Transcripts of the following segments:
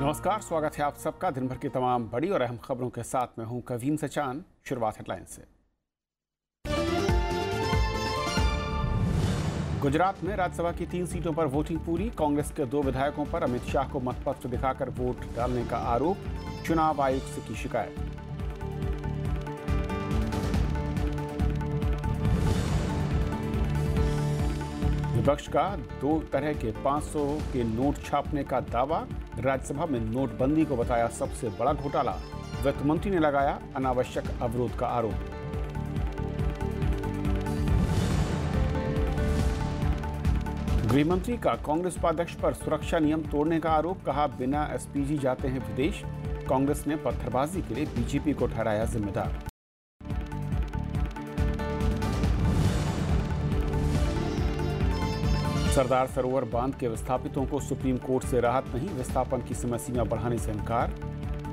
नमस्कार, स्वागत है आप सबका दिन भर की तमाम बड़ी और अहम खबरों के साथ। मैं हूं कवीम सचान। शुरुआत हेडलाइन से। गुजरात में राज्यसभा की 3 सीटों पर वोटिंग पूरी। कांग्रेस के 2 विधायकों पर अमित शाह को मतपत्र दिखाकर वोट डालने का आरोप, चुनाव आयोग से की शिकायत। विपक्ष का 2 तरह के 500 के नोट छापने का दावा। राज्यसभा में नोटबंदी को बताया सबसे बड़ा घोटाला। वित्त मंत्री ने लगाया अनावश्यक अवरोध का आरोप। गृहमंत्री का कांग्रेस उपाध्यक्ष पर सुरक्षा नियम तोड़ने का आरोप। कहा, बिना एसपीजी जाते हैं विदेश। कांग्रेस ने पत्थरबाजी के लिए बीजेपी को ठहराया जिम्मेदार। सरदार सरोवर बांध के विस्थापितों को सुप्रीम कोर्ट से राहत नहीं। विस्थापन की समय सीमा बढ़ाने से इनकार।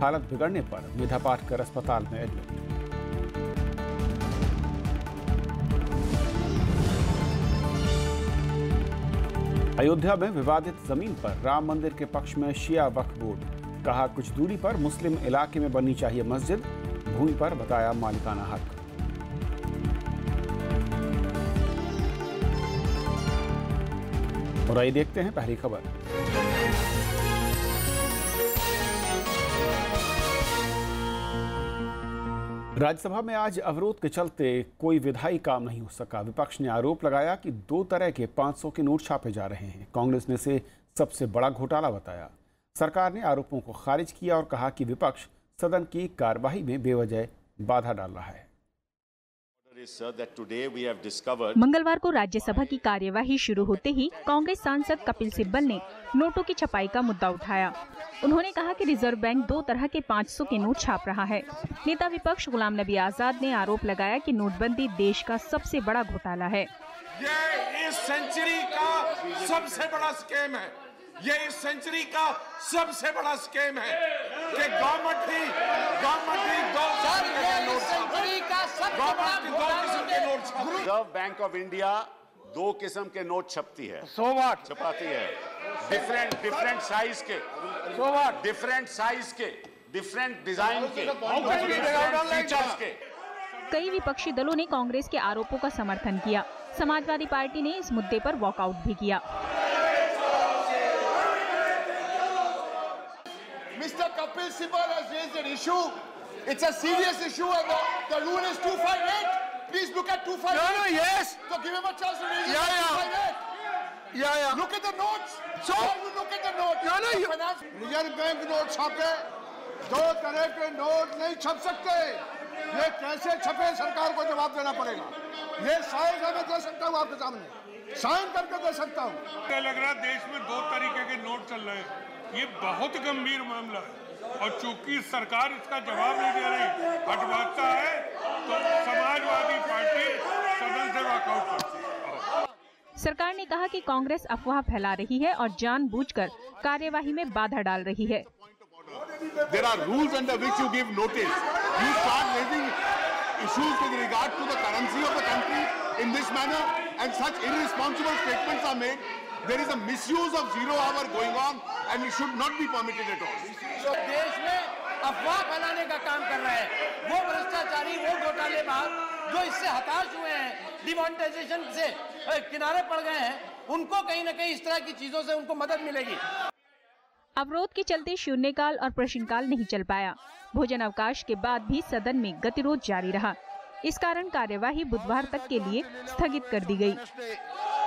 हालत बिगड़ने पर मेधा पाटकर अस्पताल में एडमिट। अयोध्या में विवादित जमीन पर राम मंदिर के पक्ष में शिया वक्फ बोर्ड। कहा, कुछ दूरी पर मुस्लिम इलाके में बननी चाहिए मस्जिद। भूमि पर बताया मालिकाना हक। और आइए देखते हैं पहली खबर। राज्यसभा में आज अवरोध के चलते कोई विधायी काम नहीं हो सका। विपक्ष ने आरोप लगाया कि 2 तरह के 500 के नोट छापे जा रहे हैं। कांग्रेस ने इसे सबसे बड़ा घोटाला बताया। सरकार ने आरोपों को खारिज किया और कहा कि विपक्ष सदन की कार्यवाही में बेवजह बाधा डाल रहा है। मंगलवार को राज्यसभा की कार्यवाही शुरू होते ही कांग्रेस सांसद कपिल सिब्बल ने नोटों की छपाई का मुद्दा उठाया। उन्होंने कहा कि रिजर्व बैंक 2 तरह के 500 के नोट छाप रहा है। नेता विपक्ष गुलाम नबी आजाद ने आरोप लगाया कि नोटबंदी देश का सबसे बड़ा घोटाला है। ये इस सेंचुरी का सबसे बड़ा स्कैम है। ये इस सेंचुरी का सबसे बड़ा स्कैम है कि government he 2 reserve bank of India 2 किस्म के नोट छपती है। छपाती है डिफरेंट साइज के, डिफरेंट डिजाइन के, डिफरेंट फीचर्स के। कई विपक्षी दलों ने कांग्रेस के आरोपों का समर्थन किया। समाजवादी पार्टी ने इस मुद्दे पर वॉकआउट भी किया। Mr. Kapil Sibal has raised an issue. It's a serious issue, and the rule is 258. Please look at 258. No, yes. So give him a chance to raise it. 258. Yeah. Look at the notes. So look at the notes. No. Reserve Bank note छापे, 2 तरह के note नहीं छप सकते। ये कैसे छपे, सरकार को जवाब देना पड़ेगा। ये साइन मैं दे सकता हूँ आपके सामने, साइन करके दे सकता हूँ। लग रहा है देश में 2 तरीके के नोट चल रहे हैं। ये बहुत गंभीर मामला है और चूंकि सरकार इसका जवाब नहीं दे रही, हटवाता है, तो समाजवादी पार्टी सदन से वॉकआउट करती है। सरकार ने कहा कि कांग्रेस अफवाह फैला रही है और जानबूझकर कार्यवाही में बाधा डाल रही है। There are rules under which you give notice. You start raising issues with regard to the currency of the country in this manner, and such irresponsible statements are made. There is a misuse of 0 hour going on, and it should not be permitted at all. जो देश में अफवाह फैलाने का काम कर रहे हैं, वो भ्रष्टाचारी, वो घोटालेबाज जो इससे हताश हुए हैं, डिमोनेटाइजेशन से किनारे पड़ गए हैं, उनको कहीं न कहीं इस तरह की चीजों से उनको मदद मिलेगी। अवरोध के चलते शून्यकाल और प्रश्नकाल नहीं चल पाया। भोजन अवकाश के बाद भी सदन में गतिरोध जारी रहा। इस कारण कार्यवाही बुधवार तक के लिए स्थगित कर दी गई।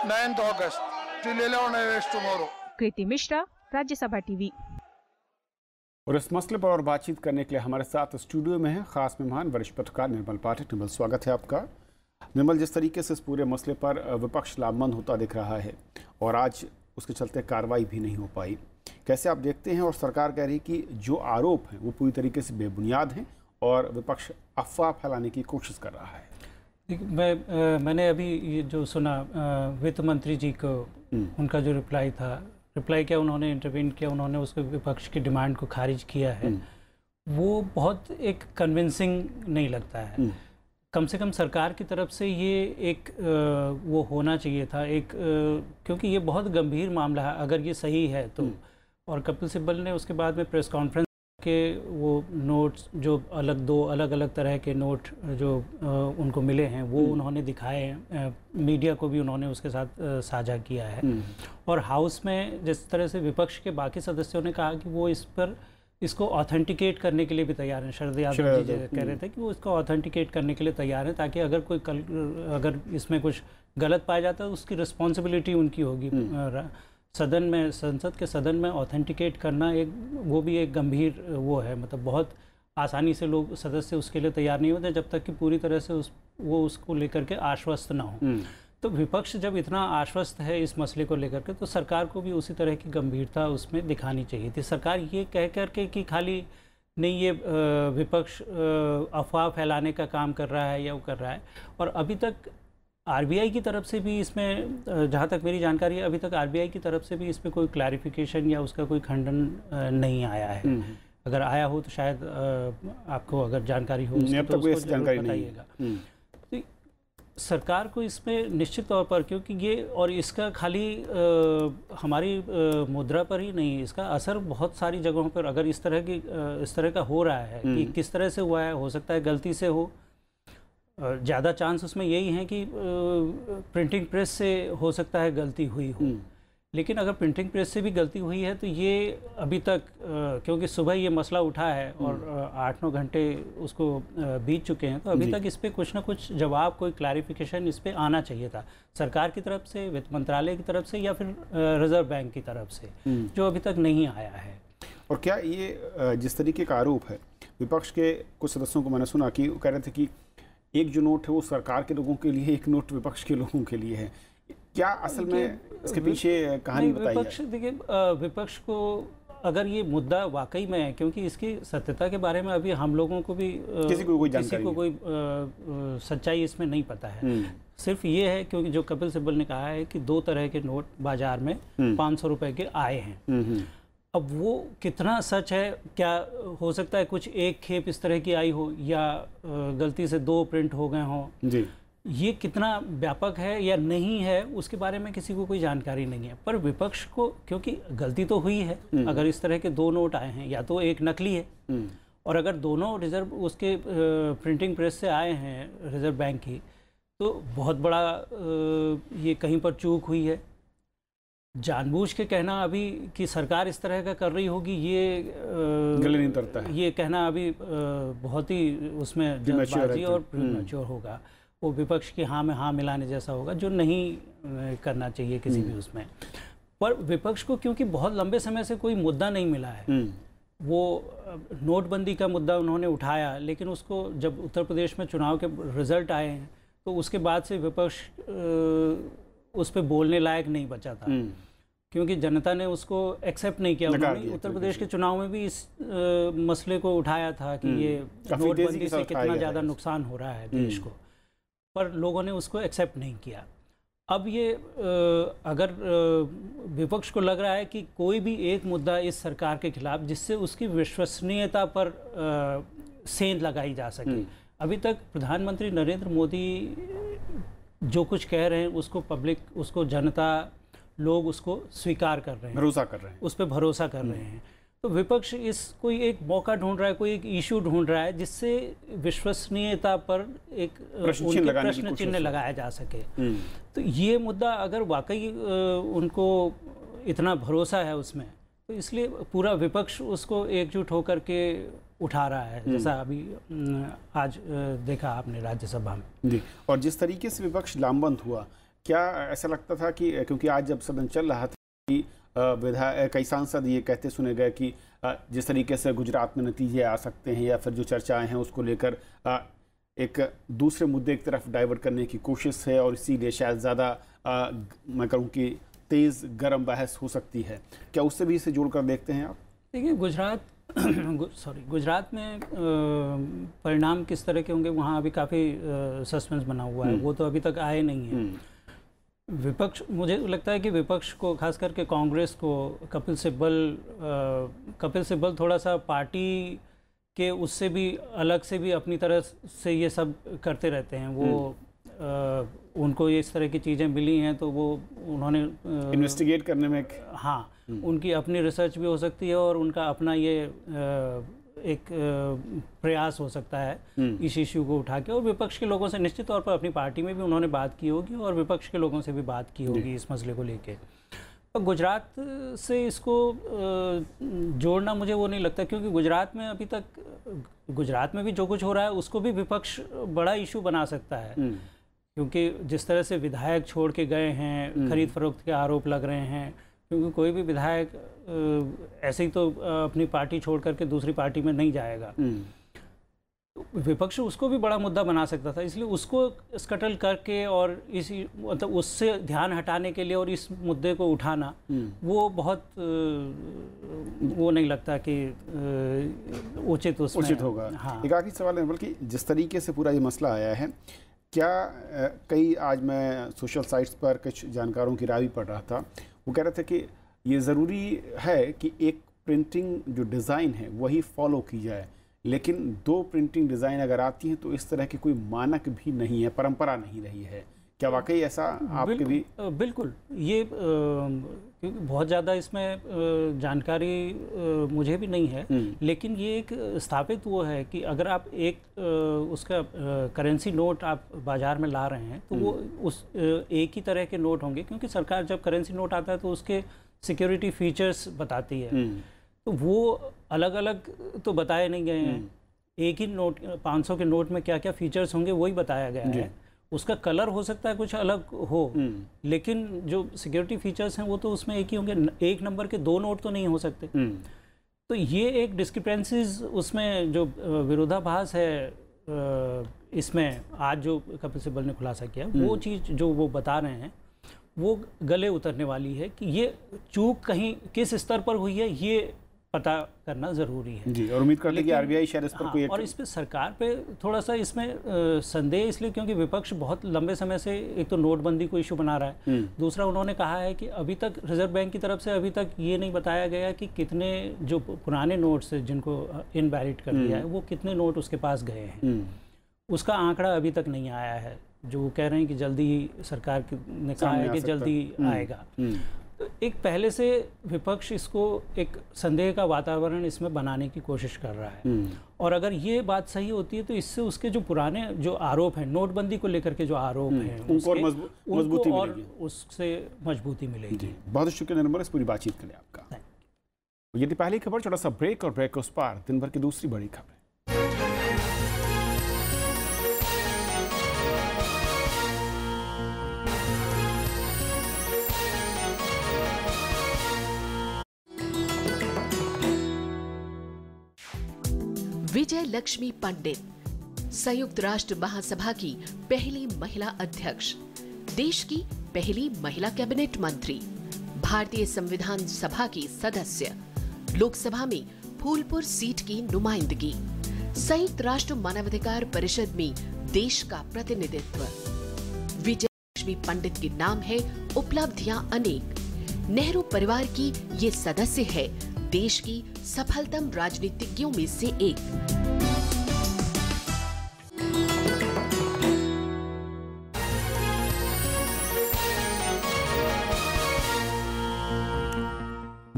9 अगस्त till 11 August tomorrow. कृति मिश्रा, राज्यसभा टीवी। और इस मसले पर और बातचीत करने के लिए हमारे साथ स्टूडियो में है खास मेहमान वरिष्ठ पत्रकार निर्मल पाठक। निर्मल, स्वागत है आपका। निर्मल, जिस तरीके से इस पूरे मसले पर विपक्ष लामबंद होता दिख रहा है और आज उसके चलते कार्रवाई भी नहीं हो पाई, कैसे आप देखते हैं? और सरकार कह रही है कि जो आरोप हैं वो पूरी तरीके से बेबुनियाद हैं और विपक्ष अफवाह फैलाने की कोशिश कर रहा है। मैंने अभी ये जो सुना वित्त मंत्री जी को, उनका जो रिप्लाई किया, उन्होंने इंटरवीन किया, उन्होंने उसके विपक्ष की डिमांड को खारिज किया है, वो बहुत एक कन्विंसिंग नहीं लगता है। कम से कम सरकार की तरफ से ये एक वो होना चाहिए था, एक क्योंकि ये बहुत गंभीर मामला है अगर ये सही है तो। और कपिल सिब्बल ने उसके बाद में प्रेस कॉन्फ्रेंस के वो नोट्स जो दो अलग अलग तरह के नोट जो उनको मिले हैं वो उन्होंने दिखाए हैं, मीडिया को भी उन्होंने उसके साथ साझा किया है। और हाउस में जिस तरह से विपक्ष के बाकी सदस्यों ने कहा कि वो इसको ऑथेंटिकेट करने के लिए भी तैयार हैं। शरद यादव जी कह रहे थे कि वो इसको ऑथेंटिकेट करने के लिए तैयार हैं, ताकि अगर इसमें कुछ गलत पाया जाता है तो उसकी रिस्पॉन्सिबिलिटी उनकी होगी। सदन में, संसद के सदन में ऑथेंटिकेट करना वो भी एक गंभीर वो है, मतलब बहुत आसानी से लोग सदस्य उसके लिए तैयार नहीं होते जब तक कि पूरी तरह से वो उसको लेकर के आश्वस्त ना हो। तो विपक्ष जब इतना आश्वस्त है इस मसले को लेकर के, तो सरकार को भी उसी तरह की गंभीरता उसमें दिखानी चाहिए थी। सरकार ये कह कर के कि खाली नहीं ये विपक्ष अफवाह फैलाने का काम कर रहा है या वो कर रहा है, और अभी तक आरबीआई की तरफ से भी इसमें, जहाँ तक मेरी जानकारी है, अभी तक आरबीआई की तरफ से भी इस पर कोई क्लैरिफिकेशन या उसका कोई खंडन नहीं आया है। अगर आया हो तो शायद आपको अगर जानकारी हो तो उसको जरूर बताइएगा। तो सरकार को इसमें निश्चित तौर पर, क्योंकि ये और इसका खाली हमारी मुद्रा पर ही नहीं, इसका असर बहुत सारी जगहों पर अगर इस तरह का हो रहा है कि किस तरह से हुआ है, हो सकता है गलती से हो, ज़्यादा चांस उसमें यही है कि प्रिंटिंग प्रेस से हो सकता है गलती हुई हो। लेकिन अगर प्रिंटिंग प्रेस से भी गलती हुई है तो ये अभी तक क्योंकि सुबह ये मसला उठा है और 8-9 घंटे उसको बीत चुके हैं, तो अभी तक इस पर कुछ ना कुछ जवाब, कोई क्लैरिफिकेशन इस पर आना चाहिए था सरकार की तरफ से, वित्त मंत्रालय की तरफ से या फिर रिजर्व बैंक की तरफ से, जो अभी तक नहीं आया है। और क्या ये जिस तरीके का आरोप है, विपक्ष के कुछ सदस्यों को मैंने सुना कि वो कह रहे थे कि एक जो नोट है वो सरकार के लोगों के लिए, एक नोट विपक्ष के लोगों के लिए है। क्या असल में इसके पीछे कहानी बताइए? विपक्ष, देखिए विपक्ष को अगर ये मुद्दा वाकई में है, क्योंकि इसकी सत्यता के बारे में अभी हम लोगों को भी किसी को कोई सच्चाई इसमें नहीं पता है। सिर्फ ये है क्योंकि जो कपिल सिब्बल ने कहा है कि 2 तरह के नोट बाजार में 500 रुपए के आए हैं। अब वो कितना सच है, क्या हो सकता है कुछ एक खेप इस तरह की आई हो या गलती से 2 प्रिंट हो गए हों जी, ये कितना व्यापक है या नहीं है उसके बारे में किसी को कोई जानकारी नहीं है। पर विपक्ष को, क्योंकि गलती तो हुई है, अगर इस तरह के 2 नोट आए हैं, या तो एक नकली है और अगर दोनों रिजर्व उसके प्रिंटिंग प्रेस से आए हैं रिजर्व बैंक की, तो बहुत बड़ा ये कहीं पर चूक हुई है। जानबूझ के कहना अभी कि सरकार इस तरह का कर रही होगी, ये गले नहीं उतरता है। ये कहना अभी बहुत ही उसमें जल्दबाजी और प्रीमैच्योर होगा, वो विपक्ष की हाँ में हाँ मिलाने जैसा होगा, जो नहीं करना चाहिए किसी भी उसमें। पर विपक्ष को क्योंकि बहुत लंबे समय से कोई मुद्दा नहीं मिला है, वो नोटबंदी का मुद्दा उन्होंने उठाया, लेकिन उसको जब उत्तर प्रदेश में चुनाव के रिजल्ट आए हैं तो उसके बाद से विपक्ष उस पर बोलने लायक नहीं बचा था, क्योंकि जनता ने उसको एक्सेप्ट नहीं किया। उन्होंने उत्तर प्रदेश के चुनाव में भी इस मसले को उठाया था कि ये नोटबंदी से कितना ज़्यादा नुकसान हो रहा है देश को, पर लोगों ने उसको एक्सेप्ट नहीं किया। अब ये अगर विपक्ष को लग रहा है कि कोई भी एक मुद्दा इस सरकार के खिलाफ जिससे उसकी विश्वसनीयता पर सेंध लगाई जा सके, अभी तक प्रधानमंत्री नरेंद्र मोदी जो कुछ कह रहे हैं उसको पब्लिक, उसको जनता, लोग उसको स्वीकार कर रहे हैं, भरोसा कर रहे हैं, उस पर भरोसा कर रहे हैं। तो विपक्ष इस कोई एक मौका ढूंढ रहा है, कोई एक इशू ढूंढ रहा है जिससे विश्वसनीयता पर एक प्रश्न चिन्ह लगाया जा सके। तो ये मुद्दा अगर वाकई उनको इतना भरोसा है उसमें, तो इसलिए पूरा विपक्ष उसको एकजुट होकर के उठा रहा है, जैसा अभी आज देखा आपने राज्यसभा में जी। और जिस तरीके से विपक्ष लामबंद हुआ, क्या ऐसा लगता था कि क्योंकि आज जब सदन चल रहा था कि विधायक, कई सांसद ये कहते सुने गए कि जिस तरीके से गुजरात में नतीजे आ सकते हैं या फिर जो चर्चाएं हैं उसको लेकर एक दूसरे मुद्दे की तरफ डाइवर्ट करने की कोशिश है और इसीलिए शायद ज़्यादा मैं कहूँ कि तेज़ गर्म बहस हो सकती है, क्या उससे भी इसे जोड़कर देखते हैं आप? देखिए गुजरात में परिणाम किस तरह के होंगे वहाँ अभी काफ़ी सस्पेंस बना हुआ है, वो तो अभी तक आए नहीं है। विपक्ष, मुझे लगता है कि विपक्ष को, खास करके कांग्रेस को, कपिल सिब्बल थोड़ा सा पार्टी के उससे भी अलग से भी अपनी तरह से ये सब करते रहते हैं। वो उनको इस तरह की चीज़ें मिली हैं तो वो उन्होंने इन्वेस्टिगेट करने में हाँ उनकी अपनी रिसर्च भी हो सकती है और उनका अपना ये एक प्रयास हो सकता है इस इश्यू को उठा के, और विपक्ष के लोगों से निश्चित तौर पर अपनी पार्टी में भी उन्होंने बात की होगी और विपक्ष के लोगों से भी बात की होगी इस मसले को लेके। गुजरात से इसको जोड़ना मुझे वो नहीं लगता, क्योंकि गुजरात में अभी तक गुजरात में भी जो कुछ हो रहा है उसको भी विपक्ष बड़ा इशू बना सकता है, क्योंकि जिस तरह से विधायक छोड़ के गए हैं, खरीद फरोख्त के आरोप लग रहे हैं, क्योंकि कोई भी विधायक ऐसे ही तो अपनी पार्टी छोड़ करके दूसरी पार्टी में नहीं जाएगा। विपक्ष उसको भी बड़ा मुद्दा बना सकता था, इसलिए उसको स्कटल करके और इसी मतलब उससे ध्यान हटाने के लिए और इस मुद्दे को उठाना वो बहुत वो नहीं लगता कि उचित होगा। हाँ। एक आखिरी सवाल है, बल्कि जिस तरीके से पूरा ये मसला आया है, क्या कई आज मैं सोशल साइट्स पर कुछ जानकारों की राय भी पढ़ रहा था, वो कह रहे थे कि ये ज़रूरी है कि एक प्रिंटिंग जो डिज़ाइन है वही फॉलो की जाए, लेकिन दो प्रिंटिंग डिज़ाइन अगर आती हैं तो इस तरह की कोई मानक भी नहीं है, परंपरा नहीं रही है। क्या वाकई ऐसा आपके भी? बिल्कुल, ये क्योंकि बहुत ज़्यादा इसमें जानकारी मुझे भी नहीं है, लेकिन ये एक स्थापित वो है कि अगर आप एक उसका करेंसी नोट आप बाज़ार में ला रहे हैं तो वो उस एक ही तरह के नोट होंगे, क्योंकि सरकार जब करेंसी नोट आता है तो उसके सिक्योरिटी फीचर्स बताती है, तो वो अलग अलग तो बताए नहीं गए हैं। एक ही नोट 500 के नोट में क्या क्या फीचर्स होंगे वही बताया गया है। उसका कलर हो सकता है कुछ अलग हो, लेकिन जो सिक्योरिटी फीचर्स हैं वो तो उसमें एक ही होंगे। एक नंबर के दो नोट तो नहीं हो सकते। तो ये एक डिस्क्रिपेंसीज उसमें जो विरोधाभास है इसमें आज जो कपिल सिब्बल ने खुलासा किया, वो चीज़ जो वो बता रहे हैं वो गले उतरने वाली है कि ये चूक कहीं किस स्तर पर हुई है ये पता करना ज़रूरी है जी। और उम्मीद करते हैं कि आरबीआई शायद इस पर कोई और इस पर सरकार पे थोड़ा सा इसमें संदेह इसलिए क्योंकि विपक्ष बहुत लंबे समय से एक तो नोटबंदी को इशू बना रहा है, दूसरा उन्होंने कहा है कि अभी तक रिजर्व बैंक की तरफ से अभी तक ये नहीं बताया गया कि कितने जो पुराने नोट्स हैं जिनको इनवैलिड कर दिया है वो कितने नोट उसके पास गए हैं, उसका आंकड़ा अभी तक नहीं आया है। जो वो कह रहे हैं कि जल्दी सरकार ने कहा है कि जल्दी आएगा। तो एक पहले से विपक्ष इसको एक संदेह का वातावरण इसमें बनाने की कोशिश कर रहा है, और अगर ये बात सही होती है तो इससे उसके जो पुराने जो आरोप हैं नोटबंदी को लेकर के जो आरोप हैं मजबूती और उससे मजबूती मिलेगी। बहुत शुक्रिया निर्मल इस पूरी बातचीत के लिए आपका। यदि पहली खबर, छोटा सा ब्रेक और ब्रेक उस पार दिन भर की दूसरी बड़ी खबर। विजय लक्ष्मी पंडित संयुक्त राष्ट्र महासभा की पहली महिला अध्यक्ष, देश की पहली महिला कैबिनेट मंत्री, भारतीय संविधान सभा की सदस्य, लोकसभा में फूलपुर सीट की नुमाइंदगी, संयुक्त राष्ट्र मानवाधिकार परिषद में देश का प्रतिनिधित्व। विजय लक्ष्मी पंडित के नाम है उपलब्धियां अनेक। नेहरू परिवार की ये सदस्य है देश की सफलतम राजनीतिज्ञों में से एक।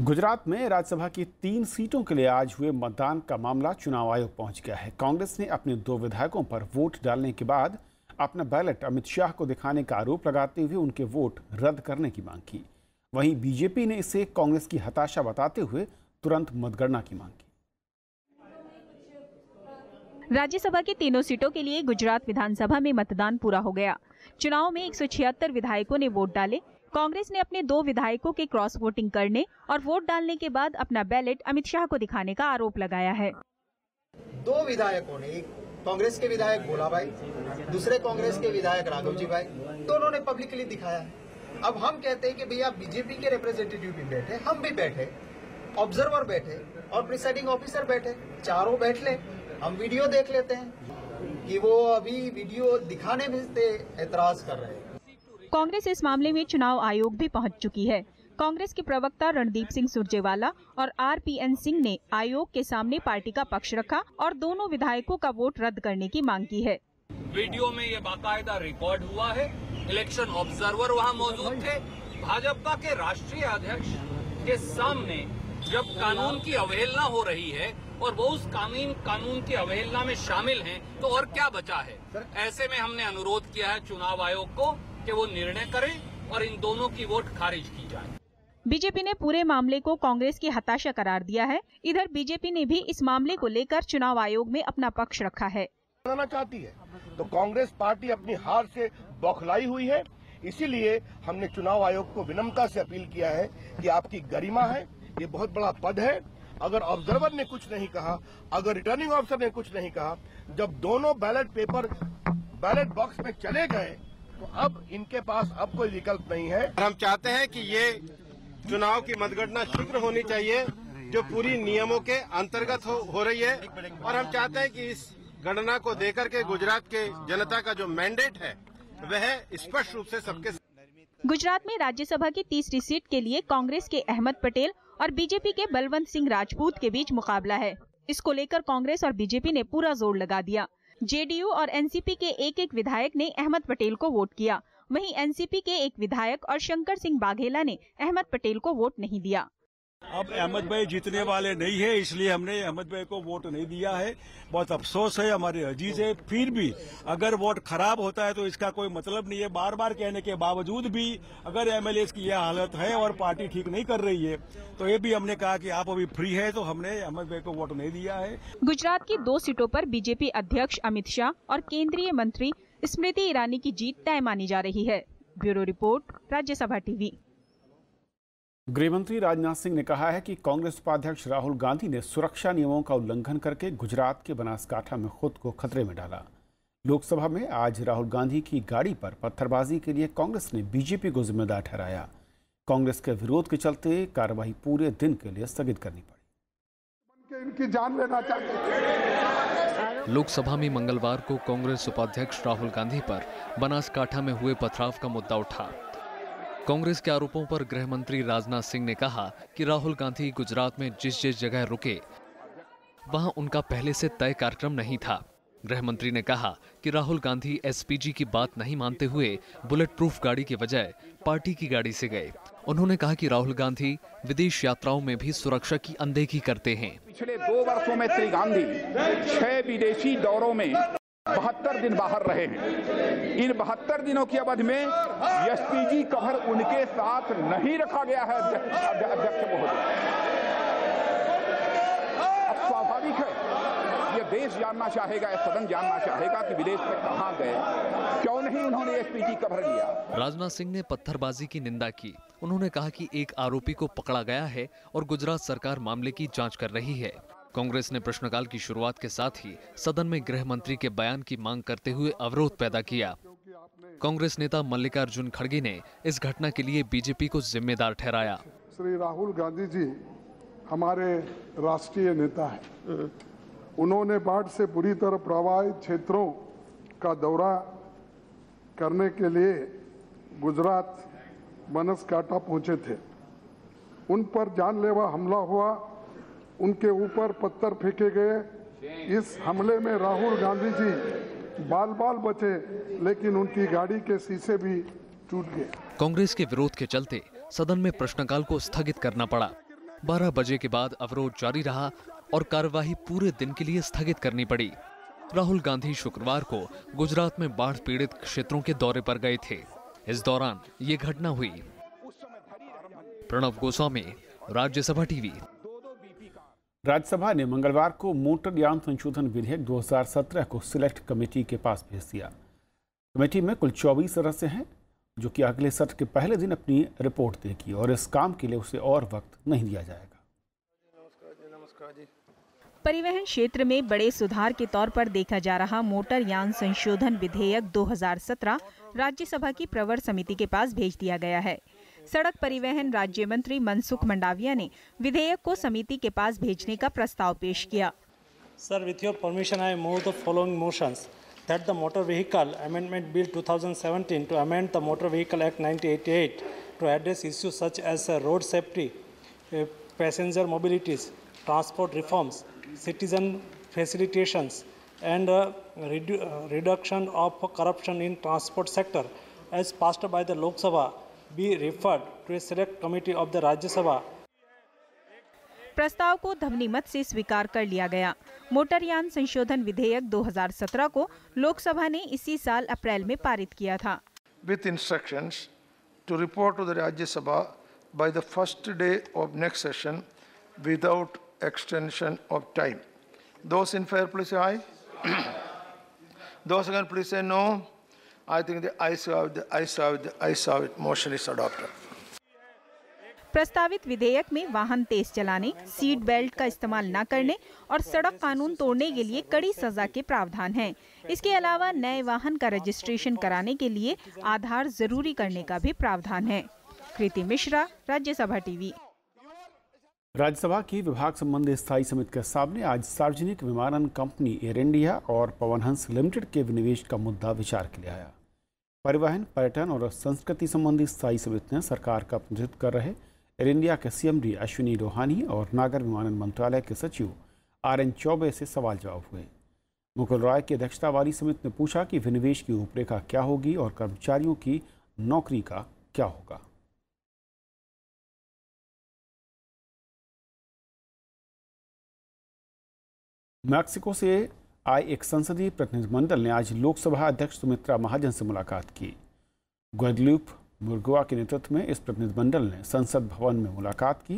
गुजरात में राज्यसभा की 3 सीटों के लिए आज हुए मतदान का मामला चुनाव आयोग पहुंच गया है। कांग्रेस ने अपने 2 विधायकों पर वोट डालने के बाद अपना बैलेट अमित शाह को दिखाने का आरोप लगाते हुए उनके वोट रद्द करने की मांग की। वहीं बीजेपी ने इसे कांग्रेस की हताशा बताते हुए तुरंत मतगणना की मांग की। राज्यसभा की 3 सीटों के लिए गुजरात विधानसभा में मतदान पूरा हो गया। चुनाव में 176 विधायकों ने वोट डाले। कांग्रेस ने अपने 2 विधायकों के क्रॉस वोटिंग करने और वोट डालने के बाद अपना बैलेट अमित शाह को दिखाने का आरोप लगाया है। 2 विधायकों ने, एक कांग्रेस के विधायक भोला भाई, दूसरे कांग्रेस के विधायक राघव जी भाई, दोनों ने पब्लिकली दिखाया है। अब हम कहते हैं कि भैया बीजेपी के रिप्रेजेंटेटिव भी बैठे, हम भी बैठे, ऑब्जर्वर बैठे और प्रिसाइडिंग ऑफिसर बैठे, चारों बैठ ले, हम वीडियो देख लेते हैं कि वो अभी वीडियो दिखाने में से एतराज कर रहे हैं। कांग्रेस इस मामले में चुनाव आयोग भी पहुंच चुकी है। कांग्रेस के प्रवक्ता रणदीप सिंह सुरजेवाला और आरपीएन सिंह ने आयोग के सामने पार्टी का पक्ष रखा और दोनों विधायकों का वोट रद्द करने की मांग की है। वीडियो में ये बाकायदा रिकॉर्ड हुआ है। इलेक्शन ऑब्जर्वर वहां मौजूद थे। भाजपा के राष्ट्रीय अध्यक्ष के सामने जब कानून की अवहेलना हो रही है और वो उस कानून की अवहेलना में शामिल हैं, तो और क्या बचा है। ऐसे में हमने अनुरोध किया है चुनाव आयोग को कि वो निर्णय करें और इन दोनों की वोट खारिज की जाए। बीजेपी ने पूरे मामले को कांग्रेस की हताशा करार दिया है। इधर बीजेपी ने भी इस मामले को लेकर चुनाव आयोग में अपना पक्ष रखा है। बनाना चाहती है तो कांग्रेस पार्टी अपनी हार से बौखलाई हुई है। इसीलिए हमने चुनाव आयोग को विनम्रता से अपील किया है कि आपकी गरिमा है, ये बहुत बड़ा पद है। अगर ऑब्जर्वर ने कुछ नहीं कहा, अगर रिटर्निंग ऑफिसर ने कुछ नहीं कहा, जब दोनों बैलेट पेपर बैलेट बॉक्स में चले गए तो अब इनके पास अब कोई विकल्प नहीं है। हम चाहते हैं कि ये चुनाव की मतगणना शीघ्र होनी चाहिए, जो पूरी नियमों के अंतर्गत हो रही है। और हम चाहते हैं कि इस गणना को देकर के गुजरात के जनता का जो मैंडेट है वह स्पष्ट रूप से सबके। गुजरात में राज्यसभा की तीसरी सीट के लिए कांग्रेस के अहमद पटेल और बीजेपी के बलवंत सिंह राजपूत के बीच मुकाबला है। इसको लेकर कांग्रेस और बीजेपी ने पूरा जोर लगा दिया। जेडीयू और एनसीपी के एक विधायक ने अहमद पटेल को वोट किया। वहीं एनसीपी के एक विधायक और शंकर सिंह बाघेला ने अहमद पटेल को वोट नहीं दिया। अब अहमद भाई जीतने वाले नहीं है, इसलिए हमने अहमद भाई को वोट नहीं दिया है। बहुत अफसोस है, हमारे अजीज है। फिर भी अगर वोट खराब होता है तो इसका कोई मतलब नहीं है। बार बार कहने के बावजूद भी अगर एमएलए की यह हालत है और पार्टी ठीक नहीं कर रही है, तो ये भी हमने कहा कि आप अभी फ्री है, तो हमने अहमद भाई को वोट नहीं दिया है। गुजरात की 2 सीटों पर बीजेपी अध्यक्ष अमित शाह और केंद्रीय मंत्री स्मृति ईरानी की जीत तय मानी जा रही है। Bureau report, Rajya Sabha TV. गृहमंत्री राजनाथ सिंह ने कहा है कि कांग्रेस उपाध्यक्ष राहुल गांधी ने सुरक्षा नियमों का उल्लंघन करके गुजरात के बनासकांठा में खुद को खतरे में डाला। लोकसभा में आज राहुल गांधी की गाड़ी पर पत्थरबाजी के लिए कांग्रेस ने बीजेपी को जिम्मेदार ठहराया। कांग्रेस के विरोध के चलते कार्यवाही पूरे दिन के लिए स्थगित करनी पड़ी। इनकी जान लेना चाहते। लोकसभा में मंगलवार को कांग्रेस उपाध्यक्ष राहुल गांधी पर बनासकांठा में हुए पथराव का मुद्दा उठा। कांग्रेस के आरोपों पर गृह मंत्री राजनाथ सिंह ने कहा कि राहुल गांधी गुजरात में जिस जगह रुके वहां उनका पहले से तय कार्यक्रम नहीं था। गृह मंत्री ने कहा कि राहुल गांधी एसपीजी की बात नहीं मानते हुए बुलेट प्रूफ गाड़ी के बजाय पार्टी की गाड़ी से गए। उन्होंने कहा कि राहुल गांधी विदेश यात्राओं में भी सुरक्षा की अनदेखी करते हैं। पिछले 2 वर्षों में श्री गांधी 6 विदेशी दौरों में 72 दिन बाहर रहे हैं। इन 72 दिनों की अवधि में एसपीजी कवर उनके साथ नहीं रखा गया है। अध्यक्ष महोदय, अब स्वाभाविक है ये देश जानना चाहेगा, सदन जानना चाहेगा कि विदेश में कहां गए, क्यों नहीं उन्होंने एसपीजी कवर लिया। राजनाथ सिंह ने पत्थरबाजी की निंदा की। उन्होंने कहा कि एक आरोपी को पकड़ा गया है और गुजरात सरकार मामले की जांच कर रही है। कांग्रेस ने प्रश्नकाल की शुरुआत के साथ ही सदन में गृह मंत्री के बयान की मांग करते हुए अवरोध पैदा किया। कांग्रेस नेता मल्लिकार्जुन खड़गे ने इस घटना के लिए बीजेपी को जिम्मेदार ठहराया। श्री राहुल गांधी जी हमारे राष्ट्रीय नेता हैं। उन्होंने बाढ़ से बुरी तरह प्रभावित क्षेत्रों का दौरा करने के लिए गुजरात बनासकांठा पहुंचे थे। उन पर जानलेवा हमला हुआ, उनके ऊपर पत्थर फेंके गए। इस हमले में राहुल गांधी जी बाल बचे, लेकिन उनकी गाड़ी के शीशे भी टूट गए। कांग्रेस के विरोध के चलते सदन में प्रश्नकाल को स्थगित करना पड़ा। 12 बजे के बाद अवरोध जारी रहा और कार्यवाही पूरे दिन के लिए स्थगित करनी पड़ी। राहुल गांधी शुक्रवार को गुजरात में बाढ़ पीड़ित क्षेत्रों के दौरे पर गए थे। इस दौरान ये घटना हुई। प्रणव गोस्वामी, राज्यसभा टीवी। राज्यसभा ने मंगलवार को मोटर यान संशोधन विधेयक 2017 को सिलेक्ट कमेटी के पास भेज दिया। कमेटी में कुल 24 सदस्य हैं, जो कि अगले सत्र के पहले दिन अपनी रिपोर्ट देगी और इस काम के लिए उसे और वक्त नहीं दिया जाएगा। परिवहन क्षेत्र में बड़े सुधार के तौर पर देखा जा रहा मोटर यान संशोधन विधेयक 2017 राज्यसभा की प्रवर समिति के पास भेज दिया गया है। सड़क परिवहन राज्य मंत्री मनसुख मंडाविया ने विधेयक को समिति के पास भेजने का प्रस्ताव पेश किया। Sir, with your permission I move the following motions that the motor vehicle amendment bill 2017 to amend the motor vehicle act 1988 to address issues such as road safety, passenger mobilities, transport reforms, citizen facilitations, and reduction of corruption in transport sector as passed by the Lok Sabha be referred to a select committee of the Rajya Sabha. प्रस्ताव को ध्वनिमत से स्वीकार कर लिया गया। मोटरयान संशोधन विधेयक 2017 को लोकसभा ने इसी साल अप्रैल में पारित किया था। With instructions to report to the Rajya Sabha by the first day of next session without extension of time. Those in favor, please say aye. Those against, please say no. I think the ayes have it. Motion is adopted. प्रस्तावित विधेयक में वाहन तेज चलाने, seat belt का इस्तेमाल न करने और सड़क कानून तोड़ने के लिए कड़ी सजा के प्रावधान हैं। इसके अलावा नए वाहन का रजिस्ट्रेशन कराने के लिए आधार जरूरी करने का भी प्रावधान है। कृति मिश्रा, राज्यसभा टीवी। राज्यसभा की विभाग संबंधी स्थायी समिति के सामने आज सार्वजनिक विमानन कंपनी एयर इंडिया और पवनहंस लिमिटेड के विनिवेश का मुद्दा विचार के लिए आया। परिवहन, पर्यटन और संस्कृति संबंधी स्थायी समिति ने सरकार का प्रतिनिधित्व कर रहे एयर इंडिया के सीएमडी अश्विनी लोहानी और नागर विमानन मंत्रालय के सचिव RN चौबे से सवाल जवाब हुए। मुकुल रॉय की अध्यक्षता वाली समिति ने पूछा कि विनिवेश की रूपरेखा क्या होगी और कर्मचारियों की नौकरी का क्या होगा। मैक्सिको से आए एक संसदीय प्रतिनिधिमंडल ने आज लोकसभा अध्यक्ष सुमित्रा महाजन से मुलाकात की। ग्वादेलूप मुर्गुआ के नेतृत्व में इस प्रतिनिधिमंडल ने संसद भवन में मुलाकात की।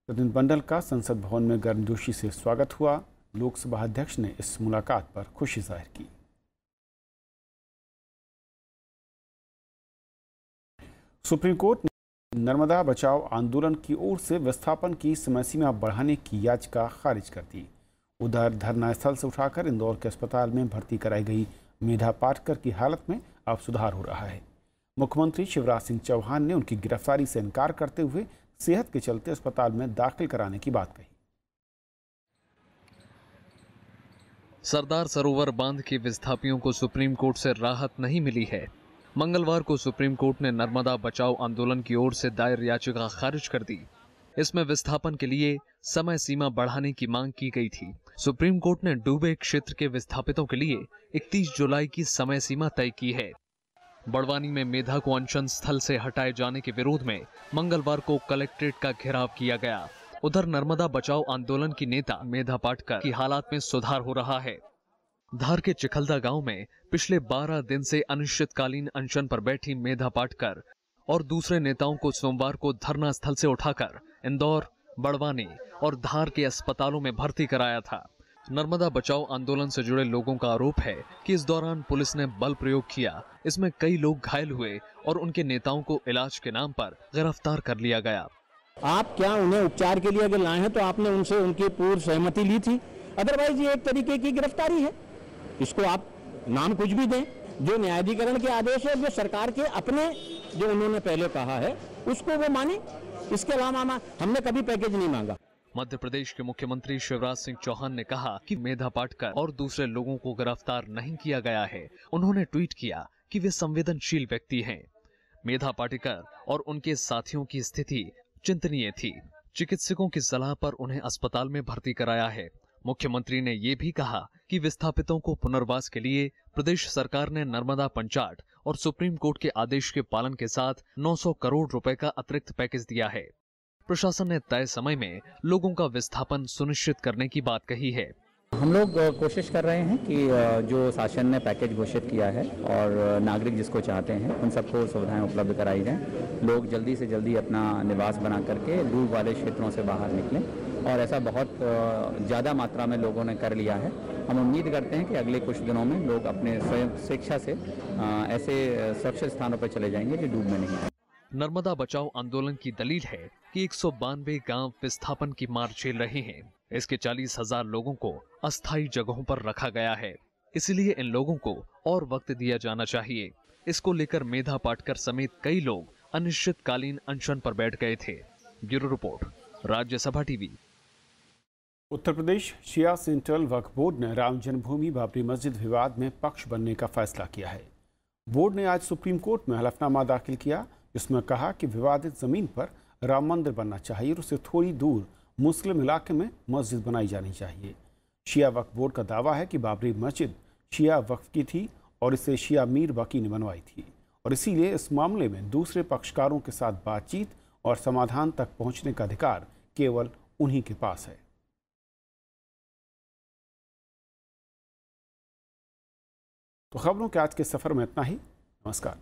प्रतिनिधिमंडल का संसद भवन में गर्मजोशी से स्वागत हुआ। लोकसभा अध्यक्ष ने इस मुलाकात पर खुशी जाहिर की। सुप्रीम कोर्ट ने नर्मदा बचाओ आंदोलन की ओर से विस्थापन की समय सीमा बढ़ाने की याचिका खारिज कर दी। उधर धरना स्थल से उठाकर इंदौर के अस्पताल में भर्ती कराई गई मेधा पाटकर की हालत में अब सुधार हो रहा है। मुख्यमंत्री शिवराज सिंह चौहान ने उनकी गिरफ्तारी से इनकार करते हुए सेहत के चलते अस्पताल में दाखिल कराने की बात कही। सरदार सरोवर बांध के विस्थापियों को सुप्रीम कोर्ट से राहत नहीं मिली है। मंगलवार को सुप्रीम कोर्ट ने नर्मदा बचाओ आंदोलन की ओर से दायर याचिका खारिज कर दी। इसमें विस्थापन के लिए समय सीमा बढ़ाने की मांग की गई थी। सुप्रीम कोर्ट ने डूबे क्षेत्र के विस्थापितों के लिए 31 जुलाई की समय सीमा तय की है। बड़वानी में मेधा को अनशन स्थल से हटाए जाने के विरोध में मंगलवार को कलेक्ट्रेट का घेराव किया गया। उधर नर्मदा बचाओ आंदोलन की नेता मेधा पाटकर की हालात में सुधार हो रहा है। धार के चिखलदा गांव में पिछले 12 दिन से अनिश्चितकालीन अनशन पर बैठी मेधा पाटकर और दूसरे नेताओं को सोमवार को धरना स्थल से उठाकर इंदौर, बड़वानी और धार के अस्पतालों में भर्ती कराया था। नर्मदा बचाओ आंदोलन से जुड़े लोगों का आरोप है कि इस दौरान पुलिस ने बल प्रयोग किया। इसमें कई लोग घायल हुए और उनके नेताओं को इलाज के नाम पर गिरफ्तार कर लिया गया। आप क्या उन्हें उपचार के लिए अगर लाए हैं तो आपने उनसे उनकी पूर्व सहमति ली थी, अदरवाइज ये एक तरीके की गिरफ्तारी है। इसको आप नाम कुछ भी दें, जो न्यायाधिकरण के आदेश है, जो सरकार के अपने जो उन्होंने पहले कहा है उसको वो माने। इसके अलावा हमने कभी पैकेज नहीं मांगा। मध्य प्रदेश के मुख्यमंत्री शिवराज सिंह चौहान ने कहा कि मेधा पाटकर और दूसरे लोगों को गिरफ्तार नहीं किया गया है। उन्होंने ट्वीट किया कि वे संवेदनशील व्यक्ति हैं। मेधा पाटकर और उनके साथियों की स्थिति चिंतनीय थी। चिकित्सकों की सलाह पर उन्हें अस्पताल में भर्ती कराया है। मुख्यमंत्री ने ये भी कहा कि विस्थापितों को पुनर्वास के लिए प्रदेश सरकार ने नर्मदा पंचाट और सुप्रीम कोर्ट के आदेश के पालन के साथ 900 करोड़ रुपए का अतिरिक्त पैकेज दिया है। प्रशासन ने तय समय में लोगों का विस्थापन सुनिश्चित करने की बात कही है। हम लोग कोशिश कर रहे हैं कि जो शासन ने पैकेज घोषित किया है और नागरिक जिसको चाहते हैं उन सबको सुविधाएं उपलब्ध कराई जाएं। लोग जल्दी से जल्दी अपना निवास बना करके डूब वाले क्षेत्रों से बाहर निकलें और ऐसा बहुत ज़्यादा मात्रा में लोगों ने कर लिया है। हम उम्मीद करते हैं कि अगले कुछ दिनों में लोग अपने स्वयं शिक्षा से ऐसे सुरक्षित स्थानों पर चले जाएंगे जो डूब में नहीं है। नर्मदा बचाओ आंदोलन की दलील है कि 192 गांव विस्थापन की मार झेल रहे हैं। इसके 40,000 लोगों को अस्थायी जगहों पर रखा गया है। इसलिए इन लोगों को और वक्त दिया जाना चाहिए। इसको लेकर मेधा पाटकर समेत कई लोग अनिश्चितकालीन अनशन पर बैठ गए थे। Bureau report, Rajya Sabha TV. Uttar Pradesh Shia central Waqf board ने राम जन्मभूमि बाबरी मस्जिद विवाद में पक्ष बनने का फैसला किया है। बोर्ड ने आज सुप्रीम कोर्ट में हलफनामा दाखिल किया, जिसमें कहा कि विवादित जमीन पर राम मंदिर बनना चाहिए और उससे थोड़ी दूर मुस्लिम इलाके में मस्जिद बनाई जानी चाहिए। शिया वक्फ बोर्ड का दावा है कि बाबरी मस्जिद शिया वक्फ की थी और इसे शिया मीर वकी ने बनवाई थी और इसीलिए इस मामले में दूसरे पक्षकारों के साथ बातचीत और समाधान तक पहुंचने का अधिकार केवल उन्हीं के पास है। तो खबरों के आज के सफर में इतना ही। नमस्कार।